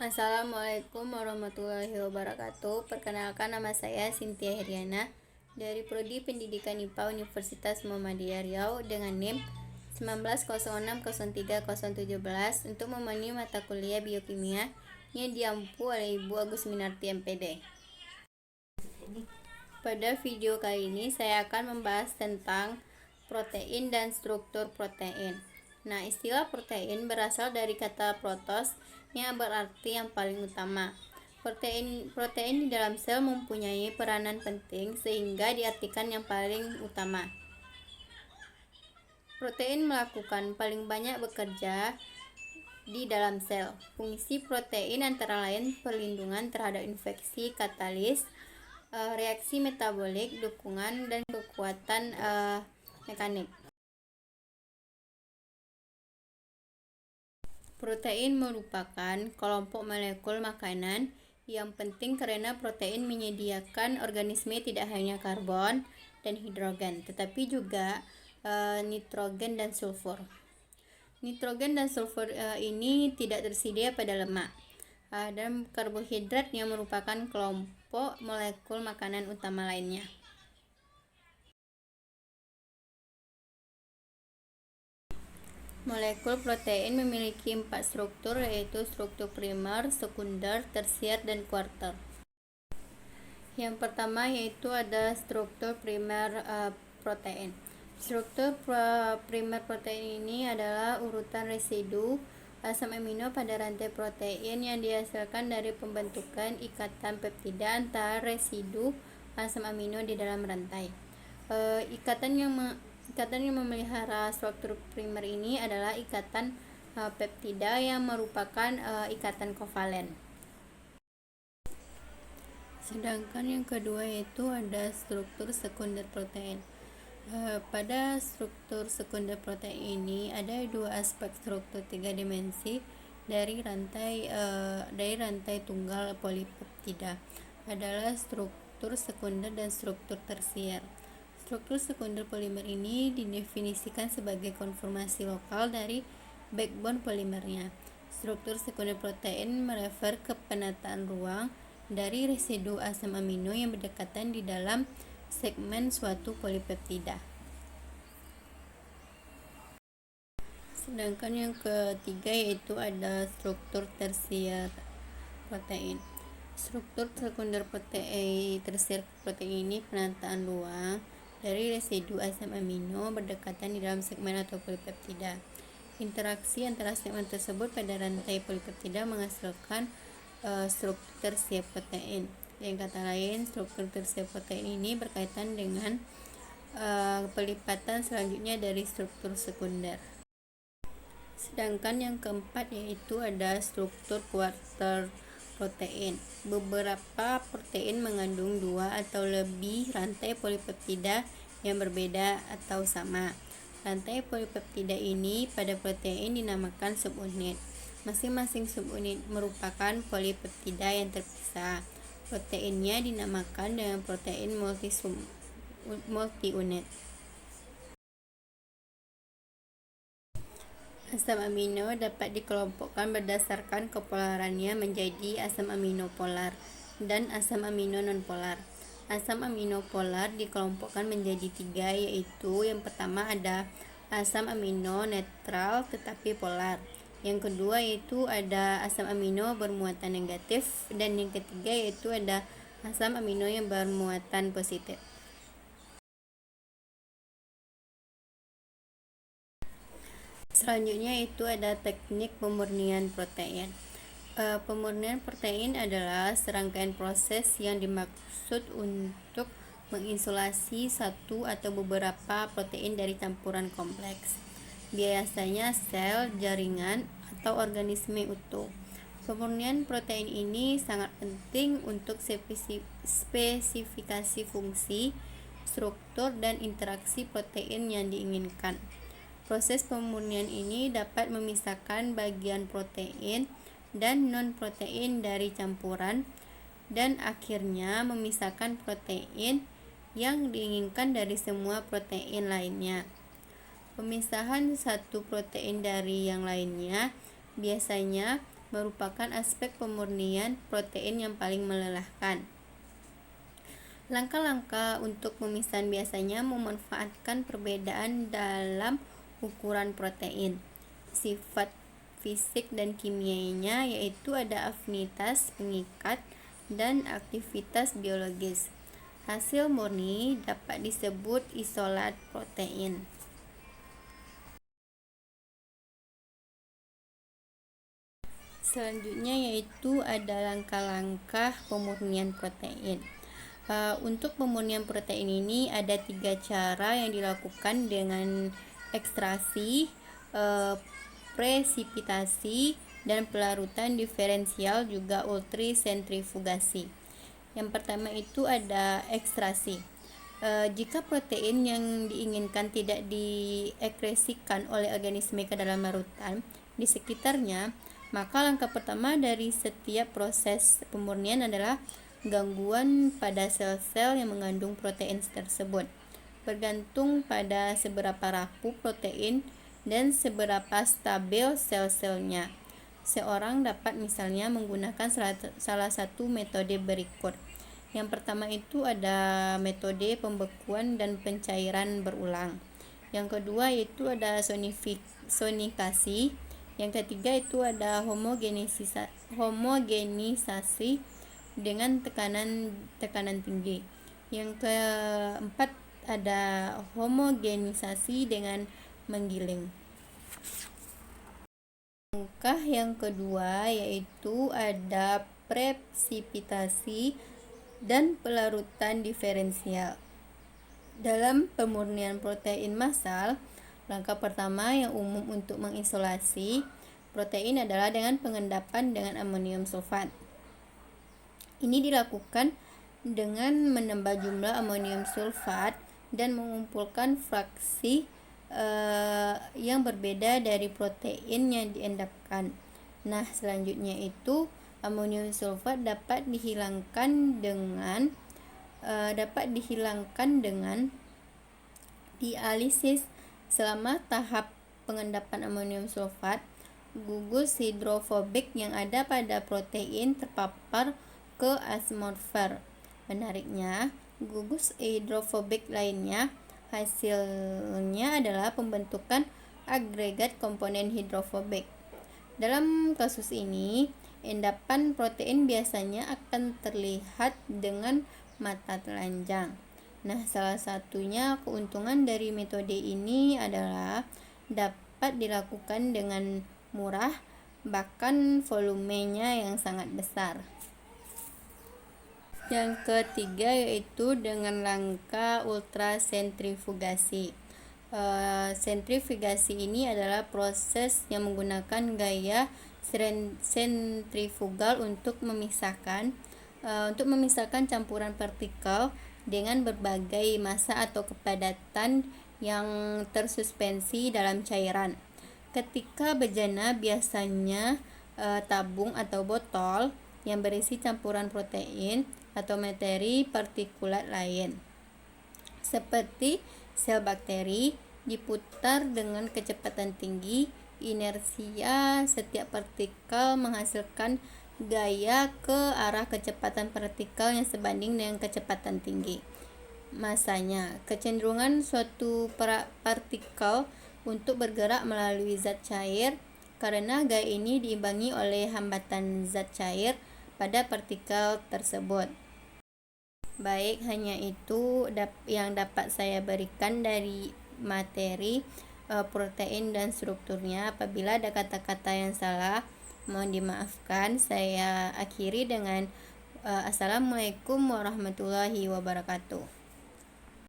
Assalamualaikum warahmatullahi wabarakatuh. Perkenalkan, nama saya Cynthia Heriana dari Prodi Pendidikan IPA Universitas Muhammadiyah Riau dengan NIM 19060317 untuk memenuhi mata kuliah biokimia yang diampu oleh Ibu Agus Minarti MPD. Pada video kali ini saya akan membahas tentang protein dan struktur protein. Nah, istilah protein berasal dari kata protos yang berarti yang paling utama. Protein di dalam sel mempunyai peranan penting sehingga diartikan yang paling utama. Protein melakukan paling banyak bekerja di dalam sel. Fungsi protein antara lain perlindungan terhadap infeksi, katalis, reaksi metabolik, dukungan, dan kekuatan mekanik. Protein merupakan kelompok molekul makanan yang penting karena protein menyediakan organisme tidak hanya karbon dan hidrogen, tetapi juga nitrogen dan sulfur. Nitrogen dan sulfur ini tidak tersedia pada lemak dan karbohidrat yang merupakan kelompok molekul makanan utama lainnya. Molekul protein memiliki 4 struktur, yaitu struktur primer, sekunder, tersier, dan kuarter. Yang pertama yaitu ada struktur primer protein. Struktur primer protein ini adalah urutan residu asam amino pada rantai protein yang dihasilkan dari pembentukan ikatan peptida antara residu asam amino di dalam rantai. Ikatan yang memelihara struktur primer ini adalah ikatan peptida yang merupakan ikatan kovalen. Sedangkan yang kedua yaitu ada struktur sekunder protein. Pada struktur sekunder protein ini ada dua aspek struktur 3 dimensi dari rantai tunggal polipeptida, adalah struktur sekunder dan struktur tersier. Struktur sekunder polimer ini didefinisikan sebagai konformasi lokal dari backbone polimernya. Struktur sekunder protein merefer ke penataan ruang dari residu asam amino yang berdekatan di dalam segmen suatu polipeptida. Sedangkan yang ketiga yaitu ada struktur tersier protein. Struktur sekunder tersier protein ini penataan ruang dari residu asam amino berdekatan di dalam segmen atau polipeptida. Interaksi antara segmen tersebut pada rantai polipeptida menghasilkan struktur tersier protein. Dengan kata lain, struktur tersier protein ini berkaitan dengan pelipatan selanjutnya dari struktur sekunder. Sedangkan yang keempat yaitu ada struktur kuarter protein. Beberapa protein mengandung 2 atau lebih rantai polipeptida yang berbeda atau sama. Rantai polipeptida ini pada protein dinamakan subunit. Masing-masing subunit merupakan polipeptida yang terpisah. Proteinnya dinamakan dengan protein multi-unit. Asam amino dapat dikelompokkan berdasarkan kepolarannya menjadi asam amino polar dan asam amino nonpolar. Asam amino polar dikelompokkan menjadi 3, yaitu yang pertama ada asam amino netral tetapi polar. Yang kedua yaitu ada asam amino bermuatan negatif, dan yang ketiga yaitu ada asam amino yang bermuatan positif. Selanjutnya itu ada teknik pemurnian protein. Pemurnian protein adalah serangkaian proses yang dimaksud untuk mengisolasi satu atau beberapa protein dari campuran kompleks, biasanya sel, jaringan, atau organisme utuh. Pemurnian protein ini sangat penting untuk spesifikasi fungsi, struktur, dan interaksi protein yang diinginkan. Proses pemurnian ini dapat memisahkan bagian protein dan non-protein dari campuran, dan akhirnya memisahkan protein yang diinginkan dari semua protein lainnya. Pemisahan satu protein dari yang lainnya biasanya merupakan aspek pemurnian protein yang paling melelahkan. Langkah-langkah untuk pemisahan biasanya memanfaatkan perbedaan dalam ukuran protein, sifat fisik dan kimianya, yaitu ada afinitas pengikat dan aktivitas biologis. Hasil murni dapat disebut isolat protein. Selanjutnya yaitu ada langkah-langkah pemurnian protein. Untuk pemurnian protein ini ada 3 cara yang dilakukan dengan ekstraksi, presipitasi, dan pelarutan diferensial juga ultrasentrifugasi. Yang pertama itu ada ekstraksi. Jika protein yang diinginkan tidak diekskresikan oleh organisme ke dalam larutan di sekitarnya, maka langkah pertama dari setiap proses pemurnian adalah gangguan pada sel-sel yang mengandung protein tersebut. Bergantung pada seberapa rapuh protein dan seberapa stabil sel-selnya. Seorang dapat misalnya menggunakan salah satu metode berikut. Yang pertama itu ada metode pembekuan dan pencairan berulang. Yang kedua itu ada sonikasi. Yang ketiga itu ada homogenisasi dengan tekanan tinggi. Yang keempat ada homogenisasi dengan menggiling. Langkah yang kedua yaitu ada presipitasi dan pelarutan diferensial. Dalam pemurnian protein massal, langkah pertama yang umum untuk mengisolasi protein adalah dengan pengendapan dengan amonium sulfat. Ini dilakukan dengan menambah jumlah amonium sulfat dan mengumpulkan fraksi yang berbeda dari protein yang diendapkan. Nah, selanjutnya itu amonium sulfat dapat dihilangkan dengan dialisis. Selama tahap pengendapan amonium sulfat, gugus hidrofobik yang ada pada protein terpapar ke atmosfer. Menariknya, gugus hidrofobik lainnya hasilnya adalah pembentukan agregat komponen hidrofobik. Dalam kasus ini, endapan protein biasanya akan terlihat dengan mata telanjang. Nah, salah satunya keuntungan dari metode ini adalah dapat dilakukan dengan murah, bahkan volumenya yang sangat besar. Yang ketiga yaitu dengan langkah ultrasentrifugasi. Sentrifugasi ini adalah proses yang menggunakan gaya sentrifugal untuk memisahkan campuran partikel dengan berbagai massa atau kepadatan yang tersuspensi dalam cairan. Ketika bejana biasanya tabung atau botol yang berisi campuran protein atau materi partikulat lain. Seperti sel bakteri diputar dengan kecepatan tinggi, inersia setiap partikel menghasilkan gaya ke arah kecepatan partikel yang sebanding dengan kecepatan tinggi masanya. Kecenderungan suatu partikel untuk bergerak melalui zat cair karena gaya ini diimbangi oleh hambatan zat cair pada partikel tersebut. Baik, hanya itu yang dapat saya berikan dari materi protein dan strukturnya. Apabila ada kata-kata yang salah, mohon dimaafkan. Saya akhiri dengan Assalamualaikum warahmatullahi wabarakatuh.